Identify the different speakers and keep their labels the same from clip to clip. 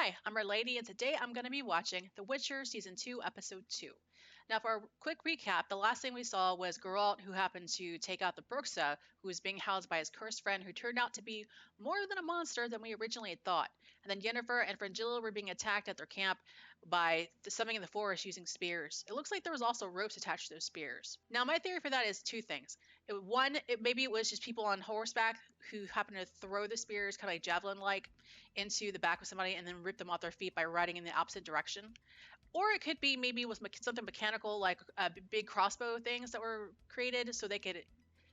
Speaker 1: Hi, I'm Redlaytee, and today I'm going to be watching The Witcher Season 2, Episode 2. Now, for a quick recap, the last thing we saw was Geralt, who happened to take out the Bruxa, who was being housed by his cursed friend, who turned out to be more than a monster than we originally had thought. And then Yennefer and Frangilla were being attacked at their camp by something in the forest using spears. It looks like there was also ropes attached to those spears. Now, my theory for that is two things. Maybe it was just people on horseback who happened to throw the spears, kind of like javelin-like, into the back of somebody and then rip them off their feet by riding in the opposite direction. Or it could be maybe it was something mechanical, like big crossbow things that were created so they could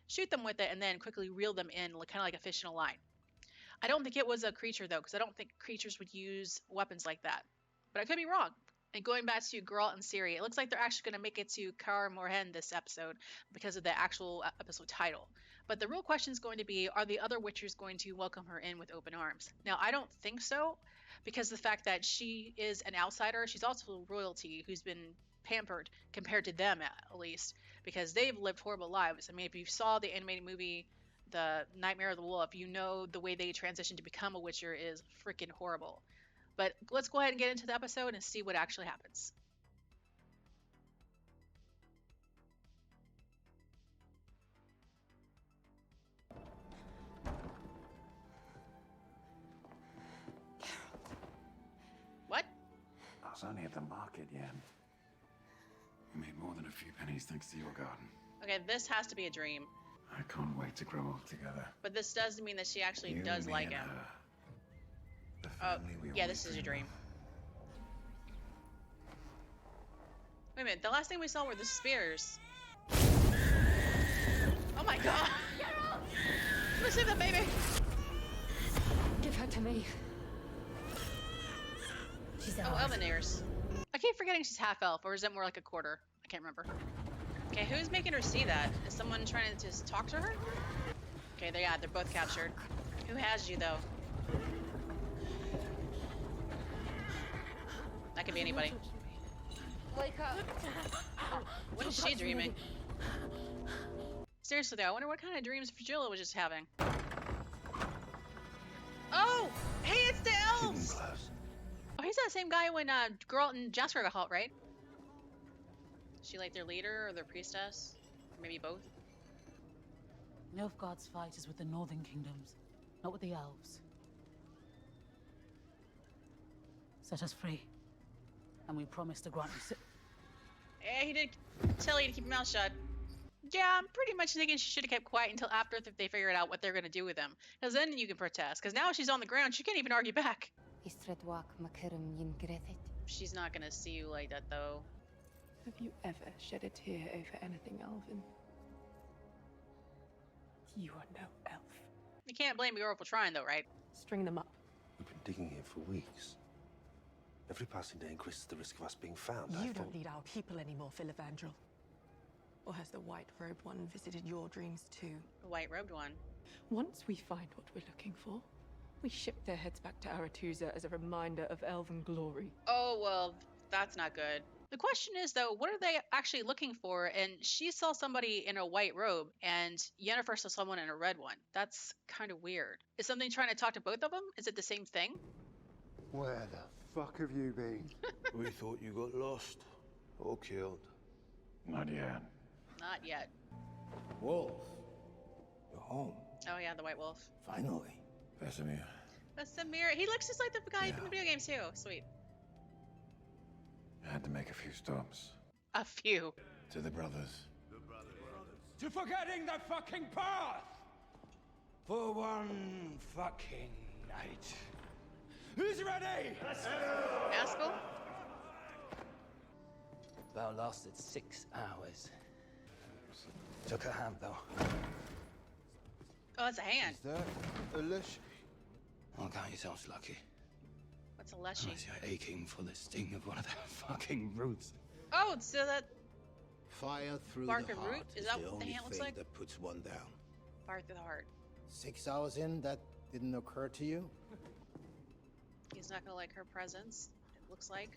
Speaker 1: shoot them with it and then quickly reel them in, kind of like a fish in a line. I don't think it was a creature, though, because I don't think creatures would use weapons like that. But I could be wrong. And going back to Geralt and Ciri, it looks like they're actually going to make it to Kaer Morhen this episode because of the actual episode title. But the real question is going to be, are the other Witchers going to welcome her in with open arms? Now, I don't think so, because of the fact that she is an outsider. She's also royalty who's been pampered compared to them, at least, because they've lived horrible lives. I mean, if you saw the animated movie The Nightmare of the Wolf, you know the way they transition to become a Witcher is freaking horrible. But let's go ahead and get into the episode and see what actually happens. What?
Speaker 2: I was only at the market, Yen. We made more than a few pennies thanks to your garden.
Speaker 1: Okay, this has to be a dream.
Speaker 2: I can't wait to grow old together.
Speaker 1: But this does mean that she actually does like him.
Speaker 2: The family we
Speaker 1: yeah, this is a dream. Wait a minute, the last thing we saw were the spears. Oh my god! Let's save that baby!
Speaker 3: Give her to me. She's
Speaker 1: ours. Oh, elven ears. I keep forgetting she's half elf, or is it more like a quarter? I can't remember. Okay, who's making her see that? Is someone trying to just talk to her? Okay, they're both captured. Who has you, though? That could be anybody.
Speaker 3: Wake up.
Speaker 1: What is she dreaming? Seriously, though, I wonder what kind of dreams Frangilla was just having. Oh! Hey, it's the elves! Oh, he's that same guy when Geralt and Jasper got caught, right? Is she like their leader or their priestess? Or maybe both?
Speaker 4: Nilfgaard's fight is with the northern kingdoms, not with the elves. Set us free, and we promise to grant you
Speaker 1: Yeah, he did tell you to keep your mouth shut. Yeah, I'm pretty much thinking she should have kept quiet until after they figured out what they're going to do with him. Because then you can protest. Because now she's on the ground, she can't even argue back. She's not going to see you like that, though.
Speaker 5: Have you ever shed a tear over anything elven? You are no elf.
Speaker 1: You can't blame a girl for trying, though, right?
Speaker 5: String them up.
Speaker 6: We've been digging here for weeks. Every passing day increases the risk of us being found.
Speaker 5: You don't need our people anymore, Philivandrel. Or has the white-robed one visited your dreams too?
Speaker 1: The white-robed one.
Speaker 5: Once we find what we're looking for, we ship their heads back to Aretuza as a reminder of elven glory.
Speaker 1: Oh, well, that's not good. The question is, though, what are they actually looking for? And she saw somebody in a white robe, and Yennefer saw someone in a red one. That's kind of weird. Is something trying to talk to both of them? Is it the same thing?
Speaker 7: Where the fuck have you been?
Speaker 6: We thought you got lost or killed.
Speaker 2: Not yet.
Speaker 1: Not yet.
Speaker 6: Wolf, you're home.
Speaker 1: Oh, yeah, the white wolf.
Speaker 6: Finally. Vesemir.
Speaker 1: Vesemir. He looks just like the guy from the video games, too. Sweet.
Speaker 2: I had to make a few stops.
Speaker 1: A few.
Speaker 2: To the brothers.
Speaker 8: To forgetting the fucking path! For one fucking night. Who's ready?
Speaker 1: Askel?
Speaker 8: Thou lasted 6 hours. Took a hand, though.
Speaker 1: Oh, that's a hand.
Speaker 7: Is that a leshy?
Speaker 8: I'll count yourselves lucky.
Speaker 1: What's a leshy?
Speaker 8: Unless you're aching for the sting of one of their fucking roots.
Speaker 1: Oh, so that
Speaker 6: Fire through
Speaker 1: bark
Speaker 6: the
Speaker 1: and
Speaker 6: heart
Speaker 1: root? Is that
Speaker 6: the
Speaker 1: what the
Speaker 6: only
Speaker 1: hand looks
Speaker 6: thing
Speaker 1: like?
Speaker 6: that puts one down.
Speaker 1: Fire through the heart.
Speaker 6: 6 hours in, that didn't occur to you?
Speaker 1: He's not gonna like her presence, it looks like.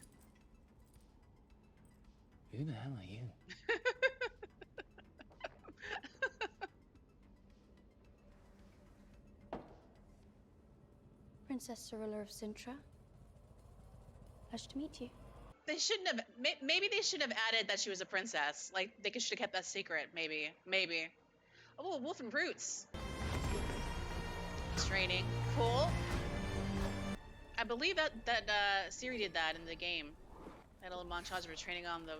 Speaker 8: Who the hell are you?
Speaker 3: Princess Cirilla of Sintra.
Speaker 9: Pleasure to meet you.
Speaker 1: They shouldn't have. Maybe they should have added that she was a princess. Like they should have kept that secret. Maybe. Oh, wolf and roots. Training. Cool. I believe that Siri did that in the game. That little montage of her training on the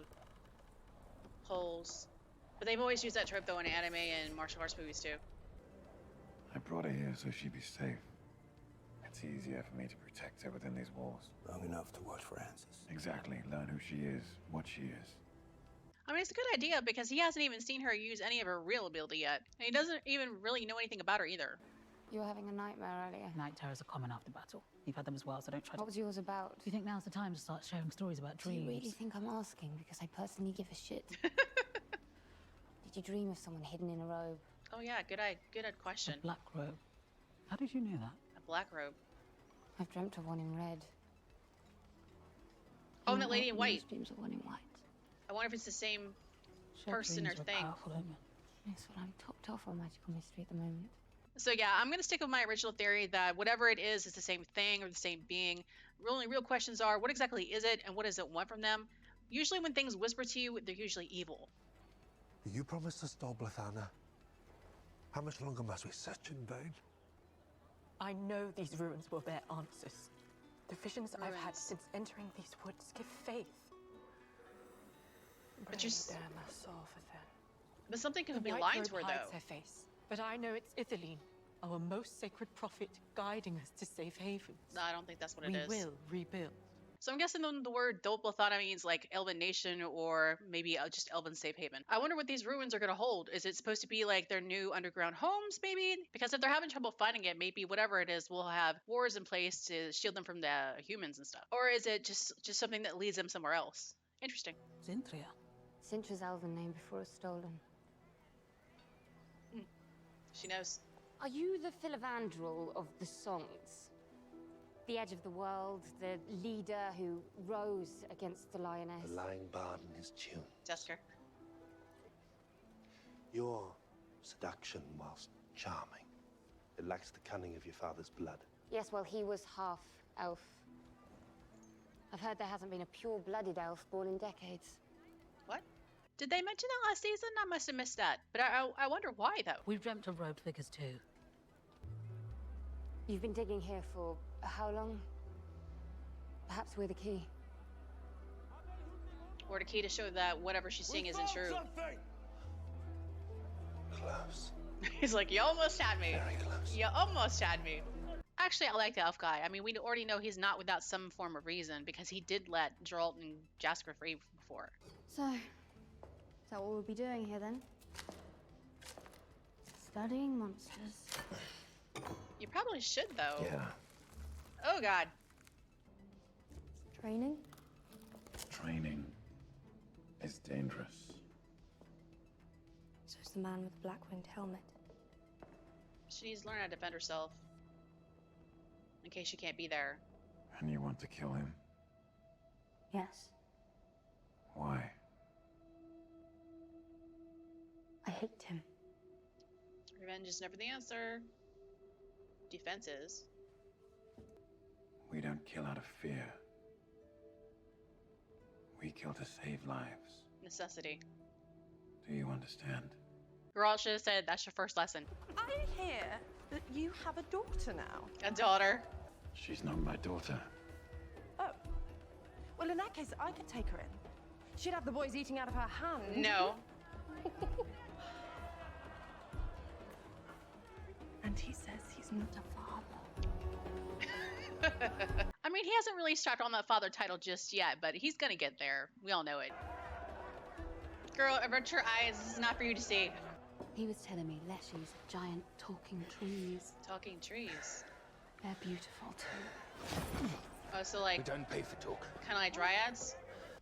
Speaker 1: poles. But they've always used that trope though in anime and martial arts movies too.
Speaker 2: I brought her here so she'd be safe. It's easier for me to protect her within these walls.
Speaker 6: Long enough to watch for answers.
Speaker 2: Exactly. Learn who she is, what she is.
Speaker 1: I mean, it's a good idea because he hasn't even seen her use any of her real ability yet. And he doesn't even really know anything about her either.
Speaker 3: You were having a nightmare earlier.
Speaker 4: Night terrors are common after battle. You've had them as well, so don't try
Speaker 3: What
Speaker 4: to...
Speaker 3: was yours about?
Speaker 4: Do you think now's the time to start sharing stories about
Speaker 3: Do you
Speaker 4: dreams?
Speaker 3: really think I'm asking? Because I personally give a shit. Did you dream of someone hidden in a robe?
Speaker 1: Oh yeah, good question.
Speaker 4: A black robe. How did you know that?
Speaker 1: A black robe.
Speaker 3: I've dreamt of one in red.
Speaker 1: Oh, and that lady in white.
Speaker 3: Dreams of one in white.
Speaker 1: I wonder if it's the same
Speaker 4: Shared
Speaker 1: person or
Speaker 4: dreams are a
Speaker 1: thing.
Speaker 4: powerful omen.
Speaker 3: Yes, well, I'm topped off on magical mystery at the moment.
Speaker 1: So yeah, I'm gonna stick with my original theory that whatever it is the same thing or the same being. The only real questions are what exactly is it and what does it want from them? Usually when things whisper to you, they're usually evil.
Speaker 6: You promised us Doblathana. How much longer must we search in vain?
Speaker 5: I know these ruins will bear answers. The visions I've had
Speaker 1: Ruins.
Speaker 5: since entering these woods give faith.
Speaker 1: But you're But something
Speaker 5: The
Speaker 1: could be
Speaker 5: white
Speaker 1: lying
Speaker 5: robe
Speaker 1: to her
Speaker 5: hides
Speaker 1: though.
Speaker 5: her face, but I know it's Itheline, our most sacred prophet, guiding us to safe havens.
Speaker 1: No, I don't think that's what it
Speaker 5: We
Speaker 1: is.
Speaker 5: will rebuild.
Speaker 1: So I'm guessing the word Doblathana means like Elven Nation or maybe just Elven Safe Haven. I wonder what these ruins are going to hold. Is it supposed to be like their new underground homes maybe? Because if they're having trouble finding it, maybe whatever it is will have wars in place to shield them from the humans and stuff. Or is it just something that leads them somewhere else? Interesting.
Speaker 4: Zinthria.
Speaker 3: Sintra's elven name before it was stolen.
Speaker 1: She knows.
Speaker 3: Are you the Philavandrel of the songs? The edge of the world, the leader who rose against the lioness?
Speaker 6: The lying bard in his tune.
Speaker 1: Jesker.
Speaker 6: Your seduction, whilst charming, it lacks the cunning of your father's blood.
Speaker 3: Yes, well, he was half elf. I've heard there hasn't been a pure-blooded elf born in decades.
Speaker 1: What? Did they mention that last season? I must have missed that. But I wonder why though.
Speaker 4: We've dreamt of robe figures too.
Speaker 3: You've been digging here for how long? Perhaps we're the key.
Speaker 1: Or the key to show that whatever she's seeing isn't true.
Speaker 6: Close.
Speaker 1: He's like, you almost had me.
Speaker 6: Very close.
Speaker 1: You almost had me. Actually, I like the elf guy. I mean, we already know he's not without some form of reason because he did let Geralt and Jasker free before.
Speaker 9: So, is that what we'll be doing here then? Studying monsters.
Speaker 1: You probably should though.
Speaker 2: Yeah.
Speaker 1: Oh god.
Speaker 9: Training?
Speaker 2: Training is dangerous.
Speaker 9: So is the man with the black-winged helmet.
Speaker 1: She needs to learn how to defend herself. In case she can't be there.
Speaker 2: And you want to kill him?
Speaker 9: Yes.
Speaker 2: Why?
Speaker 9: I hate him.
Speaker 1: Revenge is never the answer. Defense is.
Speaker 2: We don't kill out of fear. We kill to save lives.
Speaker 1: Necessity.
Speaker 2: Do you understand?
Speaker 1: Geralt should have said that's your first lesson.
Speaker 10: I hear that you have a daughter now.
Speaker 1: A daughter.
Speaker 2: She's not my daughter.
Speaker 10: Oh. Well, in that case, I could take her in. She'd have the boys eating out of her hand.
Speaker 1: No.
Speaker 10: And he says he's not a father.
Speaker 1: I mean, he hasn't really strapped on that father title just yet, but he's gonna get there. We all know it. Girl, avert your eyes. This is not for you to see.
Speaker 9: He was telling me leshies, giant talking trees.
Speaker 1: Talking trees.
Speaker 9: They're beautiful too.
Speaker 1: Oh, so like,
Speaker 8: We don't pay for talk.
Speaker 1: kind of like dryads?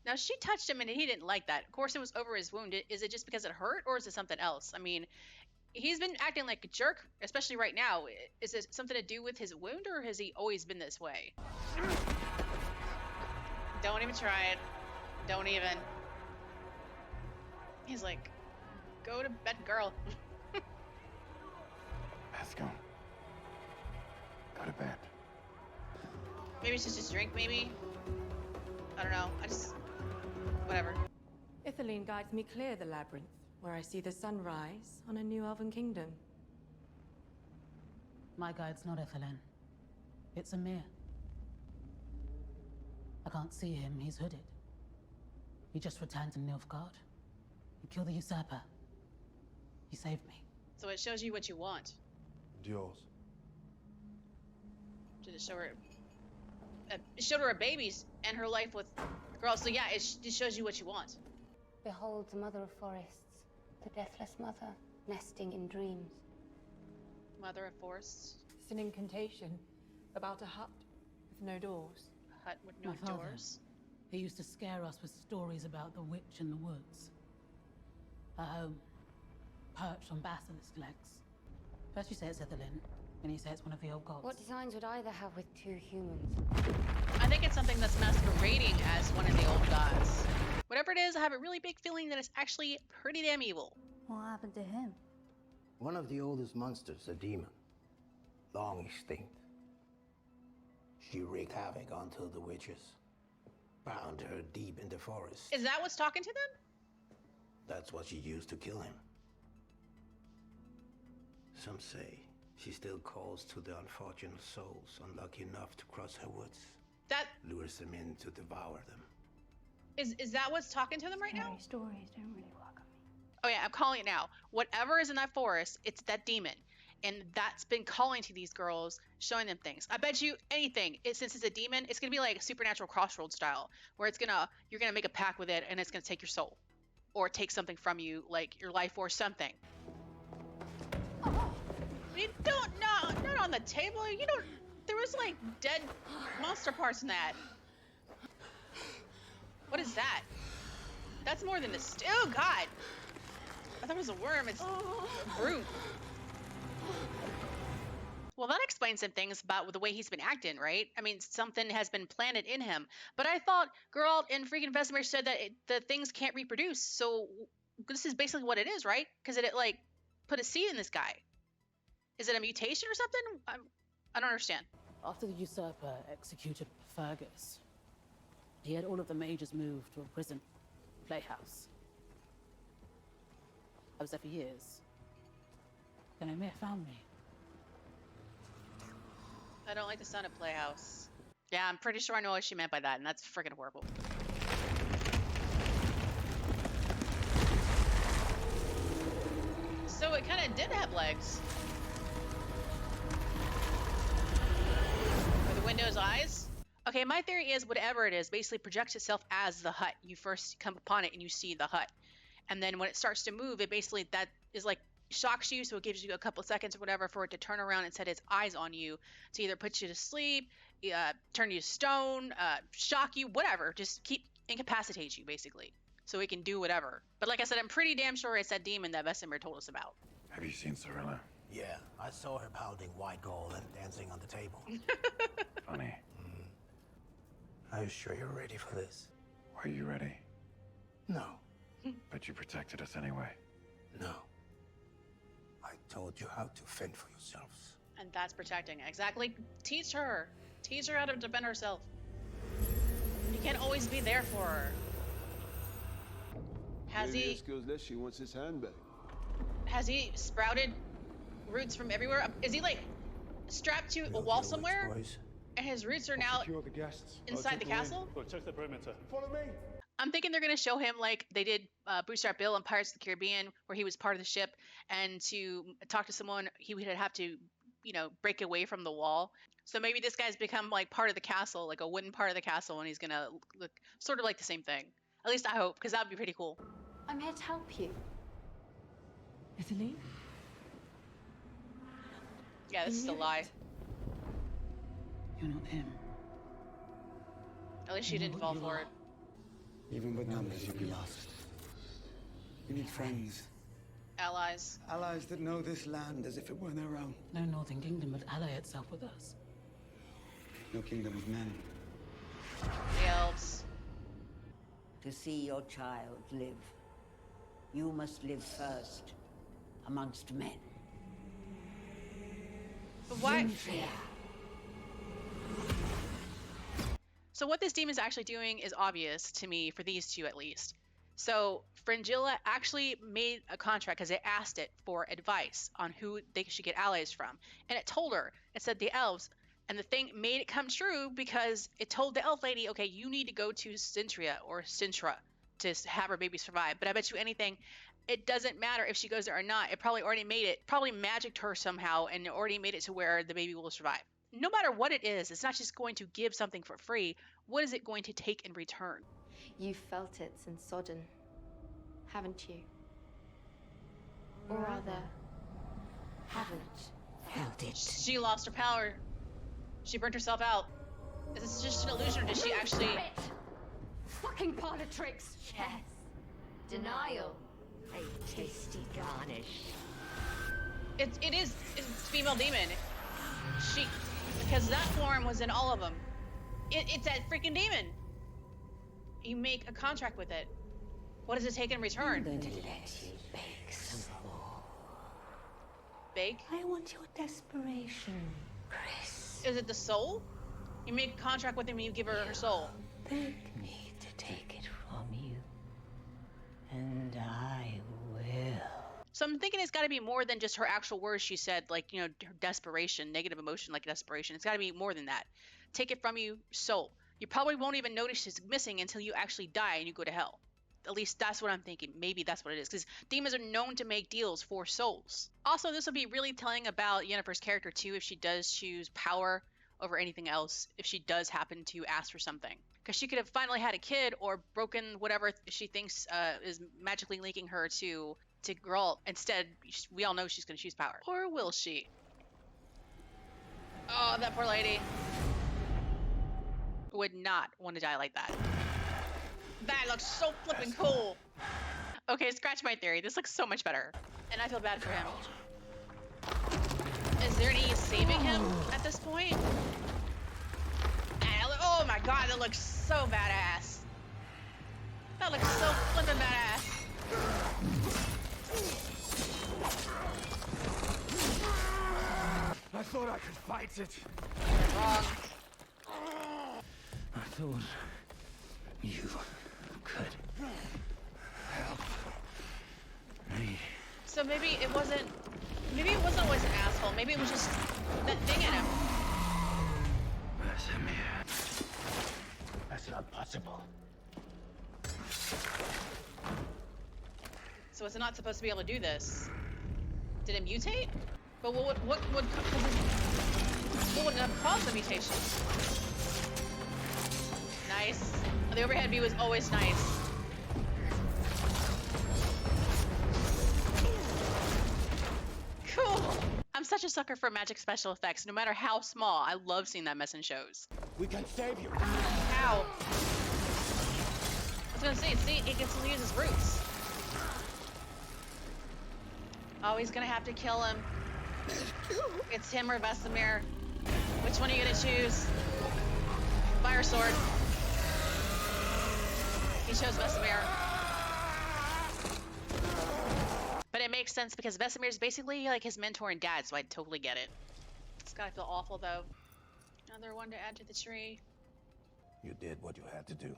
Speaker 1: Now, she touched him and he didn't like that. Of course, it was over his wound. Is it just because it hurt or is it something else? I mean, he's been acting like a jerk, especially right now. Is it something to do with his wound or has he always been this way? Don't even try it. Don't even. He's like, go to bed, girl.
Speaker 2: Pascal. Go to bed.
Speaker 1: Maybe it's just his drink, maybe? I don't know. I just... whatever.
Speaker 5: Itheline guides me clear the labyrinth, where I see the sunrise on a new elven kingdom.
Speaker 4: My guide's not Ethelyn. It's Amir. I can't see him, he's hooded. He just returned to Nilfgaard. He killed the usurper. He saved me.
Speaker 1: So it shows you what you want.
Speaker 6: And yours?
Speaker 1: Did it show her... it showed her a baby's and her life with the girl. So yeah, it shows you what you want.
Speaker 3: Behold the mother of forests, the deathless mother, nesting in dreams.
Speaker 1: Mother of forests.
Speaker 5: It's an incantation about a hut with no doors.
Speaker 1: A hut with no
Speaker 4: My father,
Speaker 1: doors.
Speaker 4: he used to scare us with stories about the witch in the woods. A home, perched on basilisk legs. First you say it's Ethelyn, and you say it's one of the old gods.
Speaker 3: What designs would either have with two humans?
Speaker 1: I think it's something that's masquerading as one of the old gods. Whatever it is, I have a really big feeling that it's actually pretty damn evil.
Speaker 9: What happened to him?
Speaker 8: One of the oldest monsters, a demon. Long extinct. She wreaked havoc until the witches bound her deep in the forest.
Speaker 1: Is that what's talking to them?
Speaker 8: That's what she used to kill him. Some say she still calls to the unfortunate souls unlucky enough to cross her woods.
Speaker 1: That
Speaker 8: Lures them in to devour them.
Speaker 1: is that what's talking to them right now?
Speaker 9: Fairy stories don't really work on me.
Speaker 1: Oh yeah, I'm calling it now. Whatever is in that forest, it's that demon. And that's been calling to these girls, showing them things. I bet you anything, since it's a demon, it's gonna be like Supernatural Crossroads style, where you're gonna make a pact with it and it's gonna take your soul. Or take something from you, like your life or something. You don't, no, not on the table. You don't, there was like dead monster parts in that. What is that? That's more than a oh god. I thought it was a worm, it's a brute. Well, that explains some things about the way he's been acting, right? I mean, something has been planted in him. But I thought Geralt and freaking Vesemir said that the things can't reproduce. So this is basically what it is, right? Because it like put a seed in this guy. Is it a mutation or something? I don't understand.
Speaker 4: After the usurper executed Fergus, he had all of the mages moved to a prison playhouse. I was there for years. Then Amir found me.
Speaker 1: I don't like the sound of playhouse. Yeah, I'm pretty sure I know what she meant by that, and that's freaking horrible. So it kind of did have legs. Are the windows eyes? Okay, my theory is whatever it is basically projects itself as the hut. You first come upon it and you see the hut. And then when it starts to move, it basically, that is like, shocks you, so it gives you a couple seconds or whatever for it to turn around and set its eyes on you to either put you to sleep, turn you to stone, shock you, whatever. Just incapacitate you, basically. So it can do whatever. But like I said, I'm pretty damn sure it's that demon that Vesemir told us about.
Speaker 2: Have you seen Cirilla?
Speaker 8: Yeah, I saw her pounding white gold and dancing on the table.
Speaker 2: Funny.
Speaker 8: Are you sure you're ready for this?
Speaker 2: Were you ready?
Speaker 8: No.
Speaker 2: But you protected us anyway.
Speaker 8: No. I told you how to fend for yourselves.
Speaker 1: And that's protecting. Exactly. Teach her. Teach her how to defend herself. You can't always be there for her. Has
Speaker 7: Maybe
Speaker 1: he...
Speaker 7: this goes less, she wants his hand back.
Speaker 1: Has he sprouted roots from everywhere? Is he like strapped to a wall somewhere? And his roots are now
Speaker 7: Secure the guests.
Speaker 1: inside the castle?
Speaker 7: Check the perimeter. Follow me.
Speaker 1: I'm thinking they're going to show him like they did Bootstrap Bill in Pirates of the Caribbean, where he was part of the ship, and to talk to someone, he would have to, break away from the wall. So maybe this guy's become like part of the castle, like a wooden part of the castle, and he's going to look sort of like the same thing. At least I hope, because that would be pretty cool.
Speaker 9: I'm here to help you.
Speaker 5: Itheline?
Speaker 1: Yeah, this is a lie.
Speaker 4: You're not him.
Speaker 1: At least she didn't fall for it.
Speaker 11: Even with numbers, you'd be lost. You need friends.
Speaker 1: Allies.
Speaker 11: Allies that know this land as if it were their own.
Speaker 4: No Northern Kingdom would ally itself with us.
Speaker 11: No kingdom of men.
Speaker 1: The elves.
Speaker 12: To see your child live, you must live first amongst men.
Speaker 1: But why? So what this demon is actually doing is obvious to me, for these two at least. So Fringilla actually made a contract because it asked it for advice on who they should get allies from. And it told her, it said the elves. And the thing made it come true because it told the elf lady, okay, you need to go to Cintria or Cintra to have her baby survive. But I bet you anything, it doesn't matter if she goes there or not. It probably already made it, probably magicked her somehow and it already made it to where the baby will survive. No matter what it is, it's not just going to give something for free. What is it going to take in return?
Speaker 13: You've felt it since Sodden, haven't you? Or rather, haven't
Speaker 12: felt it.
Speaker 1: She lost her power. She burnt herself out. Is this just an illusion, or did she actually...
Speaker 3: Fucking parlor tricks!
Speaker 13: Yes. Denial. A tasty garnish.
Speaker 1: It is it's female demon. She... Because that form was in all of them. It's that freaking demon. You make a contract with it. What does it take in return?
Speaker 12: I'm going to let you bake some more.
Speaker 1: Bake?
Speaker 12: I want your desperation, Chris.
Speaker 1: Is it the soul? You make a contract with him and you give her her soul.
Speaker 12: Beg me to take it from you. And I will.
Speaker 1: So I'm thinking it's got to be more than just her actual words she said, like, you know, her desperation, negative emotion like desperation. It's got to be more than that. Take it from you, soul. You probably won't even notice it's missing until you actually die and you go to hell. At least that's what I'm thinking. Maybe that's what it is, because demons are known to make deals for souls. Also, this will be really telling about Yennefer's character too, if she does choose power over anything else, if she does happen to ask for something. Because she could have finally had a kid or broken whatever she thinks is magically linking her to Geralt. Instead, we all know she's going to choose power. Or will she? Oh, that poor lady. Would not want to die like that. That looks so flippin' cool. Okay, scratch my theory. This looks so much better. And I feel bad for him. Is there any saving him at this point? Oh my god, that looks so badass. That looks so flippin' badass.
Speaker 2: I thought I could fight it.
Speaker 1: Wrong.
Speaker 2: I thought you could help me.
Speaker 1: So maybe it wasn't always an asshole. Maybe it was just that thing in him.
Speaker 8: That's not possible.
Speaker 1: So it's not supposed to be able to do this. Did it mutate? But what would have caused the mutation? Nice. The overhead view is always nice. Cool. I'm such a sucker for magic special effects, no matter how small. I love seeing that mess in shows.
Speaker 11: We can save you.
Speaker 1: Ow. I was gonna say, see, it gets to use his roots. Oh, he's gonna have to kill him. It's him or Vesemir. Which one are you gonna choose? Fire sword. He chose Vesemir. But it makes sense because Vesemir is basically like his mentor and dad, so I totally get it. It's gotta feel awful though. Another one to add to the tree.
Speaker 6: You did what you had to do.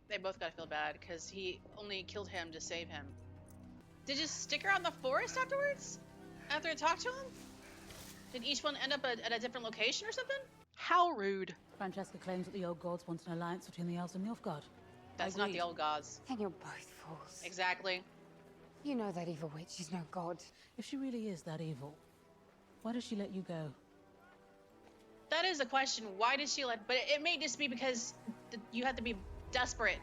Speaker 1: They both gotta feel bad because he only killed him to save him. Did you stick around the forest afterwards? After I talked to him? Did each one end up at a different location or something? How rude.
Speaker 4: Francesca claims that the old gods want an alliance between the elves and Nilfgaard.
Speaker 1: That's not the old gods.
Speaker 3: Then you're both fools.
Speaker 1: Exactly.
Speaker 3: You know that evil witch is no god.
Speaker 4: If she really is that evil, why does she let you go?
Speaker 1: That is a question. Why did she let... But it may just be because you have to be desperate.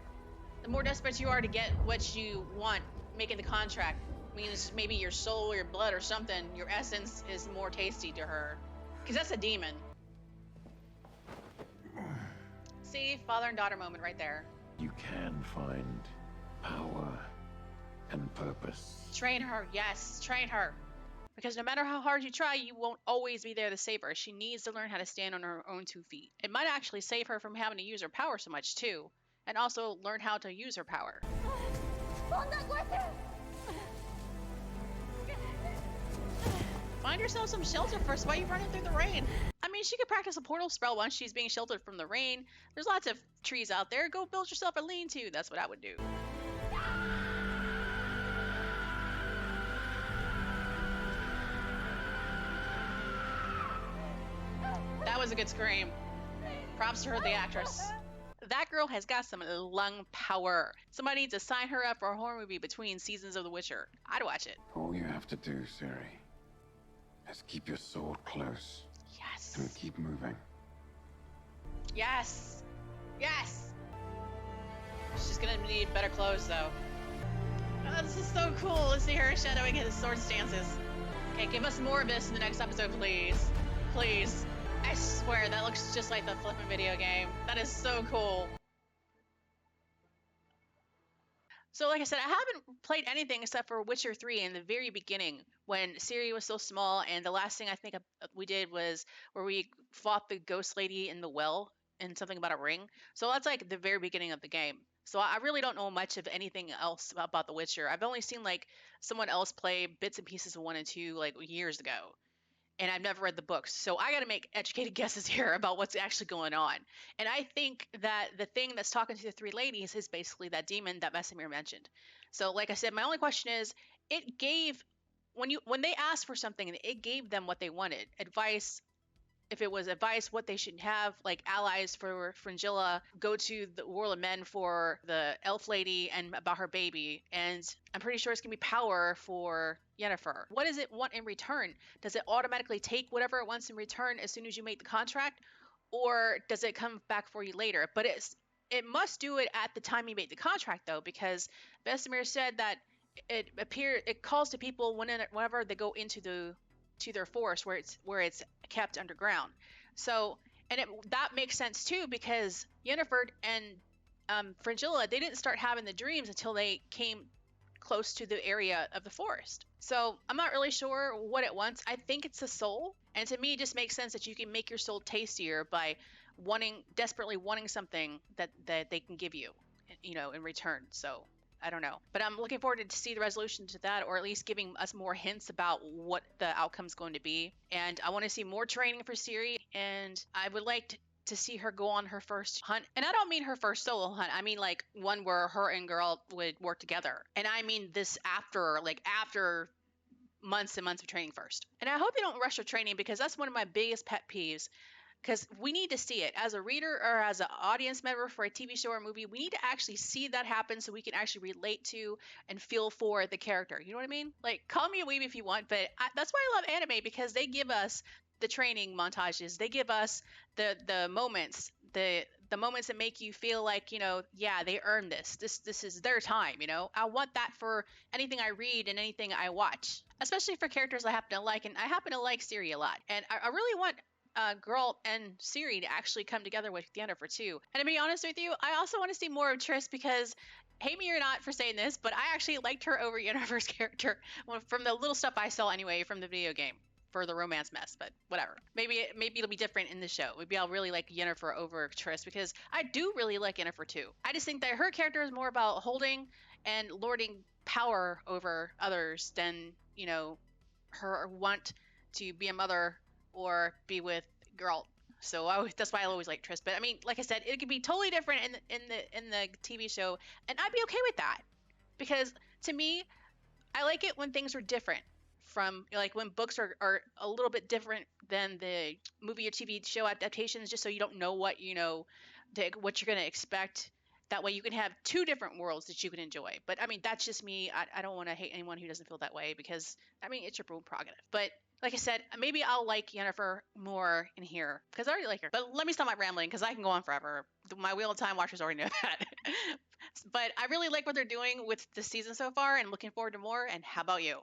Speaker 1: The more desperate you are to get what you want, making the contract means maybe your soul or your blood or something, your essence is more tasty to her. Because that's a demon. See? Father and daughter moment right there.
Speaker 2: You can find power and purpose.
Speaker 1: Train her. Yes, train her. Because no matter how hard you try, you won't always be there to save her. She needs to learn how to stand on her own 2 feet. It might actually save her from having to use her power so much too. And also learn how to use her power. Find yourself some shelter first. Why are you running through the rain? I mean, mean, she could practice a portal spell once she's being sheltered from the rain. There's lots of trees out there. Go build yourself a lean-to. That's what I would do. That was a good scream. Props to her, the actress. That girl has got some lung power. Somebody needs to sign her up for a horror movie between seasons of The Witcher. I'd watch it.
Speaker 2: All you have to do, Ciri, is keep your sword close.
Speaker 1: Yes.
Speaker 2: And keep moving.
Speaker 1: Yes. Yes. She's gonna need better clothes, though. Oh, this is so cool to see her shadowing his sword stances. Okay, give us more of this in the next episode, please. Please. I swear, that looks just like the flippin' video game. That is so cool. So like I said, I haven't played anything except for Witcher 3 in the very beginning when Ciri was so small, and the last thing I think we did was where we fought the ghost lady in the well and something about a ring. So that's like the very beginning of the game. So I really don't know much of anything else about The Witcher. I've only seen like someone else play bits and pieces of 1 and 2 like years ago. And I've never read the books. So I got to make educated guesses here about what's actually going on. And I think that the thing that's talking to the 3 ladies is basically that demon that Vesemir mentioned. So like I said, my only question is, it gave, when they asked for something, it gave them what they wanted. Advice, if it was advice, what they should have, like allies for Fringilla, go to the World of Men for the elf lady and about her baby. And I'm pretty sure it's going to be power for Yennefer. What does it want in return? Does it automatically take whatever it wants in return as soon as you make the contract? Or does it come back for you later? But it must do it at the time you make the contract, though, because Vesemir said that it calls to people whenever they go into their forest where it's kept underground. So, and that makes sense too, because Yennefer and Fringilla, they didn't start having the dreams until they came close to the area of the forest. So I'm not really sure what it wants. I think it's the soul, and to me it just makes sense that you can make your soul tastier by desperately wanting something that they can give you, in return. So I don't know, but I'm looking forward to see the resolution to that, or at least giving us more hints about what the outcome's going to be. And I want to see more training for Ciri, and I would like to see her go on her first hunt. And I don't mean her first solo hunt. I mean like one where her and Geralt would work together. And I mean this after months and months of training first. And I hope they don't rush her training, because that's one of my biggest pet peeves. Because we need to see it as a reader or as an audience member for a TV show or movie. We need to actually see that happen so we can actually relate to and feel for the character. You know what I mean? Like, call me a weeb if you want, but that's why I love anime, because they give us the training montages. They give us the moments, the moments that make you feel like, yeah, they earned this. This is their time. I want that for anything I read and anything I watch, especially for characters I happen to like, and I happen to like Ciri a lot, and I really want Geralt and Ciri to actually come together with Yennefer too. And to be honest with you, I also want to see more of Triss, because hate me or not for saying this, but I actually liked her over Yennefer's character from the little stuff I saw anyway from the video game for the romance mess. But whatever, maybe it'll be different in the show. Maybe I'll really like Yennefer over Triss, because I do really like Yennefer too. I just think that her character is more about holding and lording power over others than her want to be a mother or be with Geralt. So that's why I always like Triss. But I mean, like I said, it could be totally different in the TV show, and I'd be okay with that, because to me, I like it when things are different from, like, when books are a little bit different than the movie or TV show adaptations, just so you don't know what what you're going to expect. That way you can have 2 different worlds that you can enjoy. But I mean, that's just me. I don't want to hate anyone who doesn't feel that way, because I mean, it's your own prerogative. But like I said, maybe I'll like Yennefer more in here, because I already like her. But let me stop my rambling, because I can go on forever. My Wheel of Time watchers already know that. But I really like what they're doing with this season so far, and looking forward to more. And how about you?